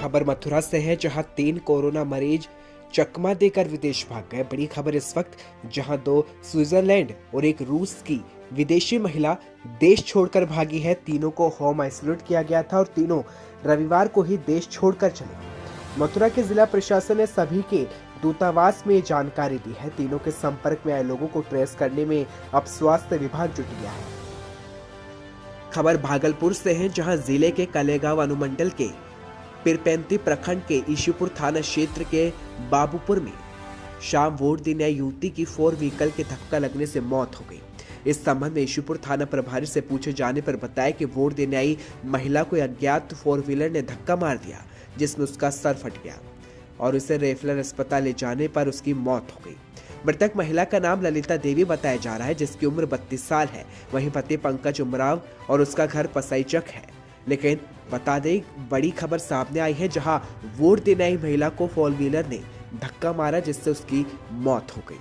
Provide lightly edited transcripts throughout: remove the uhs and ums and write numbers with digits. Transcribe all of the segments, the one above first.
खबर मथुरा से है, जहां 3 कोरोना मरीज चकमा देकर विदेश भाग गए। बड़ी खबर इस वक्त, जहां 2 स्विट्जरलैंड और एक रूस की विदेशी महिला देश छोड़कर भागी है। तीनों को होम आइसोलेट किया गया था और तीनों रविवार को ही देश छोड़कर चले। मथुरा के जिला प्रशासन ने सभी के दूतावास में जानकारी दी है। तीनों के संपर्क में आए लोगों को ट्रेस करने में अब स्वास्थ्य विभाग जुट गया है। खबर भागलपुर से है, जहां जिले के कलेगांव अनुमंडल के पिरपैंती प्रखंड के ईशुपुर थाना क्षेत्र के बाबूपुर में शाम वोट देने आई युवती की 4 व्हीकल के धक्का लगने से मौत हो गई। इस संबंध में ईशुपुर थाना प्रभारी से पूछे जाने पर बताया कि वोट देने आई महिला को अज्ञात 4 व्हीलर ने धक्का मार दिया, जिसमें उसका सर फट गया और उसे रेफरल अस्पताल ले जाने पर उसकी मौत हो गई। मृतक महिला का नाम ललिता देवी बताया जा रहा है, जिसकी उम्र 32 साल है। वहीं पति पंकज उमराव और उसका घर पसाईचक है। लेकिन बता दें, बड़ी खबर सामने आई है, जहां वोट देने आई महिला को 4 व्हीलर ने धक्का मारा, जिससे उसकी मौत हो गई।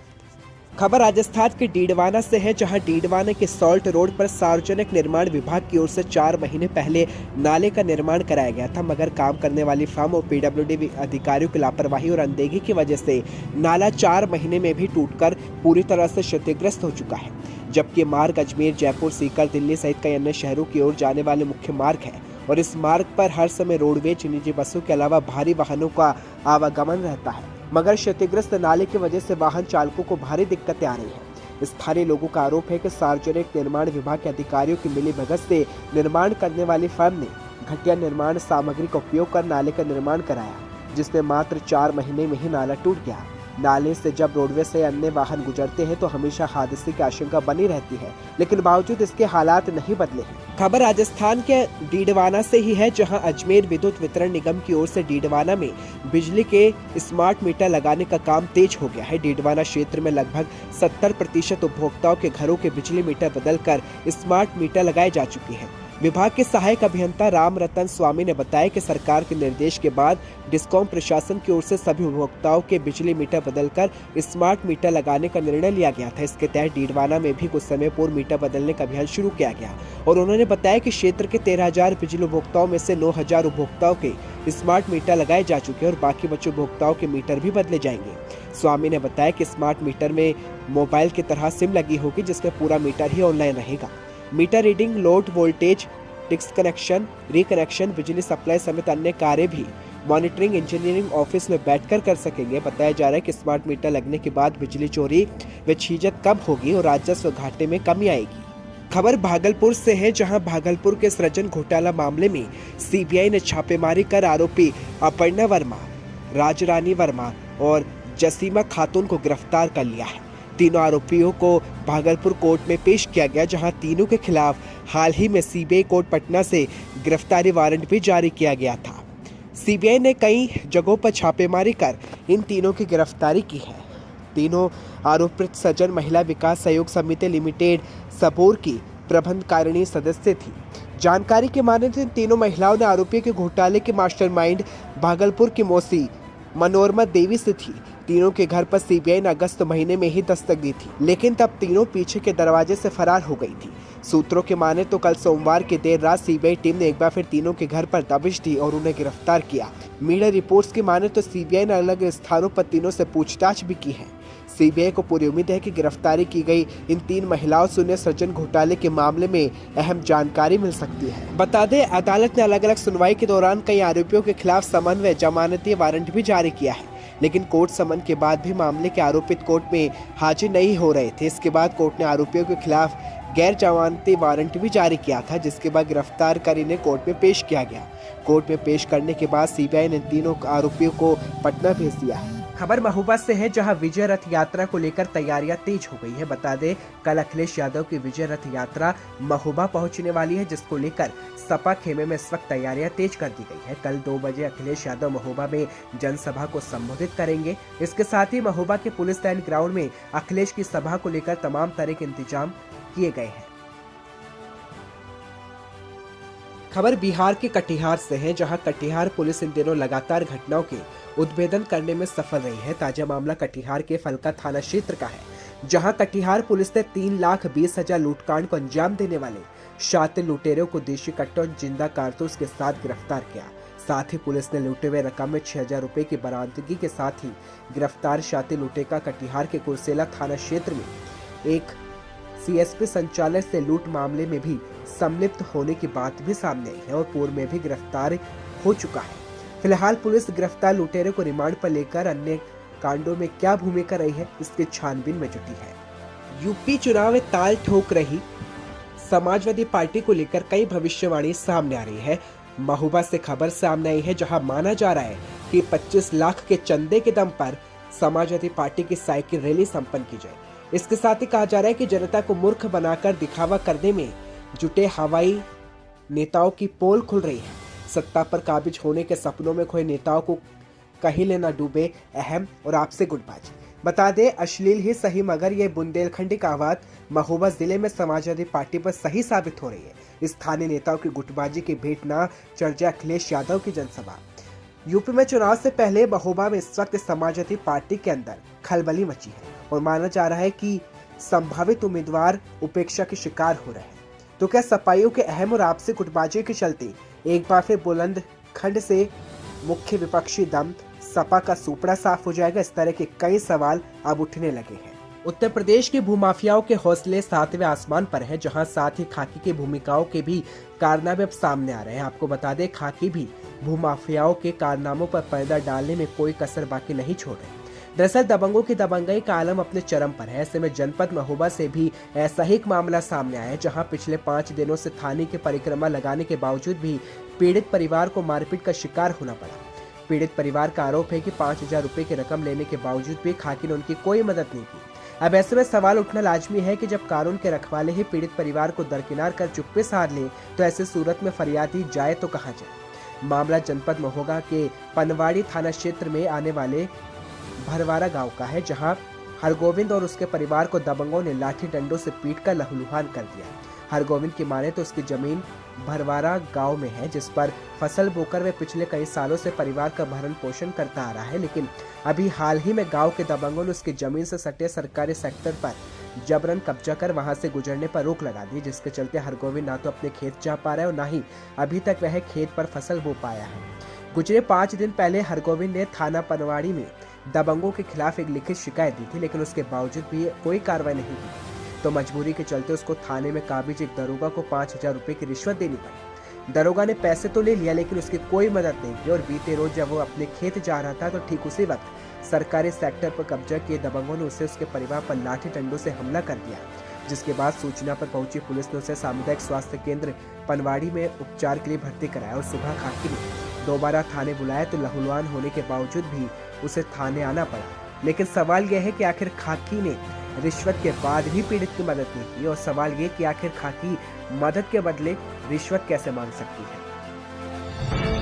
खबर राजस्थान के डीडवाना से है, जहां डीडवाना के सॉल्ट रोड पर सार्वजनिक निर्माण विभाग की ओर से 4 महीने पहले नाले का निर्माण कराया गया था, मगर काम करने वाली फर्म और पीडब्ल्यूडी अधिकारियों की लापरवाही और अनदेखी की वजह से नाला 4 महीने में भी टूटकर पूरी तरह से क्षतिग्रस्त हो चुका है। जबकि मार्ग अजमेर, जयपुर, सीकर, दिल्ली सहित कई अन्य शहरों की ओर जाने वाले मुख्य मार्ग है और इस मार्ग पर हर समय रोडवेज, निजी बसों के अलावा भारी वाहनों का आवागमन रहता है, मगर क्षतिग्रस्त नाले की वजह से वाहन चालकों को भारी दिक्कतें आ रही हैं। स्थानीय लोगों का आरोप है कि सार्वजनिक निर्माण विभाग के अधिकारियों की मिलीभगत से निर्माण करने वाली फर्म ने घटिया निर्माण सामग्री का उपयोग कर नाले का निर्माण कराया, जिसमें मात्र 4 महीने में ही नाला टूट गया। नाले से जब रोडवेज से अन्य वाहन गुजरते हैं तो हमेशा हादसे की आशंका बनी रहती है, लेकिन बावजूद इसके हालात नहीं बदले हैं। खबर राजस्थान के डीडवाना से ही है, जहां अजमेर विद्युत वितरण निगम की ओर से डीडवाना में बिजली के स्मार्ट मीटर लगाने का काम तेज हो गया है। डीडवाना क्षेत्र में लगभग 70% उपभोक्ताओं के घरों के बिजली मीटर बदलकर स्मार्ट मीटर लगाए जा चुके हैं। विभाग के सहायक अभियंता राम रतन स्वामी ने बताया कि सरकार के निर्देश के बाद डिस्कॉम प्रशासन की ओर से सभी उपभोक्ताओं के बिजली मीटर बदलकर स्मार्ट मीटर लगाने का निर्णय लिया गया था। इसके तहत डीडवाना में भी कुछ समय पूर्व मीटर बदलने का अभियान शुरू किया गया और उन्होंने बताया कि क्षेत्र के 13,000 बिजली उपभोक्ताओं में से 9,000 उपभोक्ताओं के स्मार्ट मीटर लगाए जा चुके हैं और बाकी बचे उपभोक्ताओं के मीटर भी बदले जाएंगे। स्वामी ने बताया कि स्मार्ट मीटर में मोबाइल की तरह सिम लगी होगी, जिसमें पूरा मीटर ही ऑनलाइन रहेगा। Meter reading, load voltage, disconnection, reconnection, बिजली सप्लाई समेत अन्य कार्य भी मॉनिटरिंग इंजीनियरिंग ऑफिस में बैठकर कर सकेंगे। बताया जा रहा है कि स्मार्ट मीटर लगने के बाद बिजली चोरी व छीजत कम होगी और राजस्व घाटे में कमी आएगी। खबर भागलपुर से है, जहां भागलपुर के सृजन घोटाला मामले में सीबीआई ने छापेमारी कर आरोपी अपर्णा वर्मा, राजरानी वर्मा और जसीमा खातून को गिरफ्तार कर लिया है। तीनों आरोपियों को भागलपुर कोर्ट में पेश किया गया, जहां तीनों के खिलाफ हाल ही में सीबीआई कोर्ट पटना से गिरफ्तारी वारंट भी जारी किया गया था। सीबीआई ने कई जगहों पर छापेमारी कर इन तीनों की गिरफ्तारी की है। तीनों आरोपित सज्जन महिला विकास सहयोग समिति लिमिटेड सबोर की प्रबंधकारिणी सदस्य थी। जानकारी के माने तो इन तीनों महिलाओं ने आरोपियों के घोटाले के मास्टरमाइंड भागलपुर की मौसी मनोरमा देवी से थी। तीनों के घर पर सीबीआई ने अगस्त महीने में ही दस्तक दी थी, लेकिन तब तीनों पीछे के दरवाजे से फरार हो गई थी। सूत्रों के माने तो कल सोमवार की देर रात सीबीआई टीम ने एक बार फिर तीनों के घर पर दबिश दी और उन्हें गिरफ्तार किया। मीडिया रिपोर्ट्स की माने तो सीबीआई ने अलग स्थानों पर तीनों से पूछताछ भी की है। सीबीआई को पूरी उम्मीद है कि गिरफ्तारी की गई इन 3 महिलाओं से उन्हें सृजन घोटाले के मामले में अहम जानकारी मिल सकती है। बता दें, अदालत ने अलग अलग सुनवाई के दौरान कई आरोपियों के खिलाफ समन व जमानती वारंट भी जारी किया है, लेकिन कोर्ट समन के बाद भी मामले के आरोपित कोर्ट में हाजिर नहीं हो रहे थे। इसके बाद कोर्ट ने आरोपियों के खिलाफ गैर जमानती वारंट भी जारी किया था, जिसके बाद गिरफ्तार कर इन्हें कोर्ट में पेश किया गया। कोर्ट में पेश करने के बाद सीबीआई ने तीनों आरोपियों को पटना भेज दिया है। खबर महोबा से है, जहां विजय रथ यात्रा को लेकर तैयारियां तेज हो गई है। बता दें, कल अखिलेश यादव की विजय रथ यात्रा महोबा पहुंचने वाली है, जिसको लेकर सपा खेमे में इस वक्त तैयारियां तेज कर दी गई है। कल 2 बजे अखिलेश यादव महोबा में जनसभा को संबोधित करेंगे। इसके साथ ही महोबा के पुलिस लाइन ग्राउंड में अखिलेश की सभा को लेकर तमाम तरह के इंतजाम किए गए हैं। खबर बिहार के कटिहार से है, जहां कटिहार पुलिस इन दिनों लगातार घटनाओं के उद्भेदन करने में सफल रही है। ताजा मामला कटिहार के फलका थाना क्षेत्र का है, जहां कटिहार पुलिस ने 3,20,000 लूटकांड को अंजाम देने वाले शातिर लुटेरों को देशी कट्टों और जिंदा कारतूस के साथ गिरफ्तार किया। साथ ही पुलिस ने लूटे हुए रकम में 6,000 रुपए की बरामदगी के साथ ही गिरफ्तार शातिर लुटेरा कटिहार के कुर्सेला थाना क्षेत्र में एक सीएसपी संचालक से लूट मामले में भी सम्मिलित होने की बात भी सामने आई है और पूर्व में भी गिरफ्तार हो चुका है। फिलहाल पुलिस गिरफ्तार लुटेरे को रिमांड पर लेकर अन्य कांडों में क्या भूमिका रही है इसकी छानबीन में जुटी है। यूपी चुनाव में ताल ठोक रही समाजवादी पार्टी को लेकर कई भविष्यवाणी सामने आ रही है। महोबा से खबर सामने आई है जहां माना जा रहा है कि 25 लाख के चंदे के दम पर समाजवादी पार्टी की साइकिल रैली संपन्न की जाए। इसके साथ ही कहा जा रहा है कि जनता को मूर्ख बनाकर दिखावा करने में जुटे हवाई नेताओं की पोल खुल रही है। सत्ता पर काबिज होने के सपनों में खोए नेताओं को कहीं लेना डूबे अहम और आपसे गुटबाजी। बता दें, अश्लील ही सही मगर ये बुंदेलखंडी कहावत महोबा जिले में समाजवादी पार्टी पर सही साबित हो रही है। स्थानीय नेताओं की गुटबाजी की भेंट न चढ़ जाए अखिलेश यादव की जनसभा। यूपी में चुनाव से पहले महोबा में इस वक्त समाजवादी पार्टी के अंदर खलबली मची है और माना जा रहा है कि संभावित उम्मीदवार उपेक्षा के शिकार हो रहे हैं। तो क्या सपाइयों के अहम और आपसी गुटबाजी के चलते एक बार फिर बुलंदखंड से मुख्य विपक्षी दम सपा का सुपड़ा साफ हो जाएगा? इस तरह के कई सवाल अब उठने लगे हैं। उत्तर प्रदेश के भूमाफियाओं के हौसले सातवें आसमान पर है, जहां साथ ही खाकी की भूमिकाओं के भी कारनामे अब सामने आ रहे हैं। आपको बता दें, खाकी भी भूमाफियाओं के कारनामों पर पर्दा डालने में कोई कसर बाकी नहीं छोड़ रहे। दरअसल दबंगों की दबंगई का आलम अपने चरम पर है। ऐसे में जनपद महोबा से भी ऐसा ही एक मामला सामने आया है, जहां पिछले 5 दिनों से थाने की परिक्रमा लगाने के बावजूद भी पीड़ित परिवार को मारपीट का शिकार होना पड़ा। पीड़ित परिवार का आरोप है कि 5,000 रुपए की रकम लेने के बावजूद भी खाकी ने उनकी कोई मदद नहीं की। अब ऐसे में सवाल उठना लाजमी है कि जब कानून के रखवाले ही पीड़ित परिवार को दरकिनार कर चुप्पे साध ले, तो ऐसे सूरत में फरियादी जाए तो कहां जाए। मामला जनपद महोबा के पनवाड़ी थाना क्षेत्र में आने वाले भरवारा गांव का है, जहां हरगोविंद और उसके परिवार को दबंगों ने लाठी डंडों से पीटकर लहूलुहान कर दिया। हरगोविंद की माने तो उसकी जमीन भरवारा गांव में है, जिस पर फसल बोकर वे पिछले कई सालों से परिवार का भरण पोषण करता आ रहा है। लेकिन अभी हाल ही में गांव के दबंगों ने उसकी जमीन से सटे सरकारी सेक्टर पर जबरन कब्जा कर वहां से गुजरने पर रोक लगा दी, जिसके चलते हरगोविंद ना तो अपने खेत जा पा रहा है और ना ही अभी तक वह खेत पर फसल बो पाया है। गुजरे 5 दिन पहले हरगोविंद ने थाना पनवाड़ी में दबंगों के खिलाफ एक लिखित शिकायत दी थी, लेकिन उसके बावजूद भी कोई कार्रवाई नहीं की, तो मजबूरी के चलते उसको थाने में काबिज एक दरोगा को 5,000 रुपए की रिश्वत देनी पड़ी। दरोगा ने पैसे तो ले लिया, लेकिन उसकी कोई मदद नहीं की और बीते रोज जब वो अपने खेत जा रहा था, तो ठीक उसी वक्त सरकारी सेक्टर पर कब्जा किए दबंगों ने उसे उसके परिवार पर लाठी डंडों से हमला कर दिया, जिसके बाद सूचना पर पहुंची पुलिस ने उसे सामुदायिक स्वास्थ्य केंद्र पनवाड़ी में उपचार के लिए भर्ती कराया और सुबह खाकी ने दोबारा थाने बुलाया, तो लहूलुहान होने के बावजूद भी उसे थाने आना पड़ा। लेकिन सवाल यह है कि आखिर खाकी ने रिश्वत के बाद भी पीड़ित की मदद नहीं की, और सवाल ये कि आखिर खाकी मदद के बदले रिश्वत कैसे मांग सकती है।